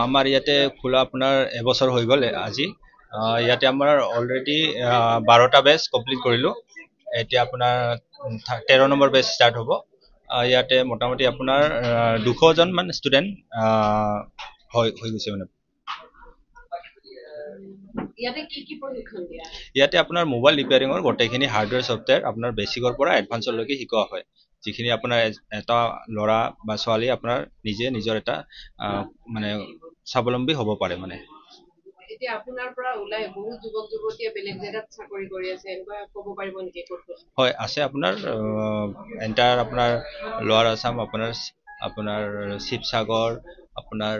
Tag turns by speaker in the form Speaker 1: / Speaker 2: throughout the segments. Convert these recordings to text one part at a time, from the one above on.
Speaker 1: আমাৰ ইয়াতে খোলা আপোনাৰ এবছৰ হৈ গ'ল আজি। ইয়াতে আমাৰ অলৰেডি 12টা বেচ কমপ্লিট কৰিলোঁ। এতিয়া আপোনাৰ 13 নম্বৰ বেচ ষ্টাৰ্ট হ'ব। ইয়াতে মোটামুটি আপোনাৰ 200জন মান ষ্টুডেণ্ট হৈ গৈছে মানে। ইয়াতে আপোনাৰ মোবাইল ৰিপেয়াৰিঙৰ গোটেইখিনি হাৰ্ডৱেৰ ছফ্টৱেৰ আপোনাৰ বেছিকৰ পৰা এডভান্সলৈকে শিকোৱা হয়, যিখিনি আপোনাৰ এটা ল'ৰা বা ছোৱালী আপোনাৰ নিজে নিজৰ এটা মানে স্বাৱলম্বী হ'ব পাৰে মানে। এতিয়া আপোনাৰ পৰা ওলাই বহুত যুৱক যুৱতীয়ে বেলেগ জেগাত চাকৰি কৰি আছে, এনেকুৱা ক'ব পাৰিব নেকি? হয়, আছে আপোনাৰ এণ্টাৰ আপোনাৰ লোৱাৰ আছাম, আপোনাৰ শিৱসাগৰ, আপোনাৰ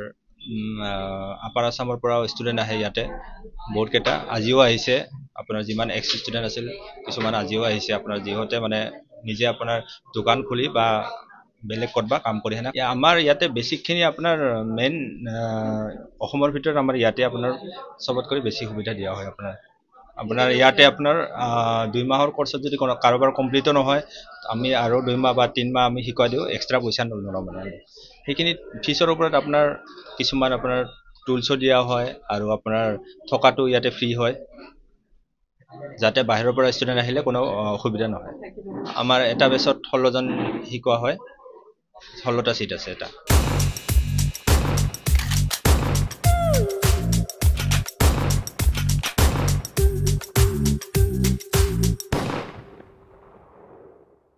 Speaker 1: আপাৰ আছামৰ পৰাও ষ্টুডেণ্ট আহে ইয়াতে বহুত কেইটা, আজিও আহিছে। আপোনাৰ যিমান এক্স ষ্টুডেণ্ট আছিল কিছুমান আজিও আহিছে আপোনাৰ, যিহঁতে মানে নিজে আপোনাৰ দোকান খুলি বা বেলেগ ক'ৰবাত কাম কৰি আহে। আমাৰ ইয়াতে বেছিকখিনি আপোনাৰ মেইন অসমৰ ভিতৰত আমাৰ ইয়াতে আপোনাৰ চবতকৈ বেছি সুবিধা দিয়া হয়। আপোনাৰ ইয়াতে আপোনাৰ 2 মাহৰ কোৰ্চত যদি কাৰোবাৰ কমপ্লিটো নহয়, আমি আৰু 2 মাহ বা 3 মাহ আমি শিকাই দিওঁ, এক্সট্ৰা পইচা নলওঁ মানে। সেইখিনি ফিজৰ ওপৰত আপোনাৰ কিছুমান আপোনাৰ টুলছো দিয়া হয় আৰু আপোনাৰ থকাটো ইয়াতে ফ্ৰী হয়, যাতে বাহিৰৰ পৰা ষ্টুডেণ্ট আহিলে কোনো অসুবিধা নহয়। আমাৰ এটা বেচত 16জন শিকোৱা হয়, 16টা চিট আছে এটা।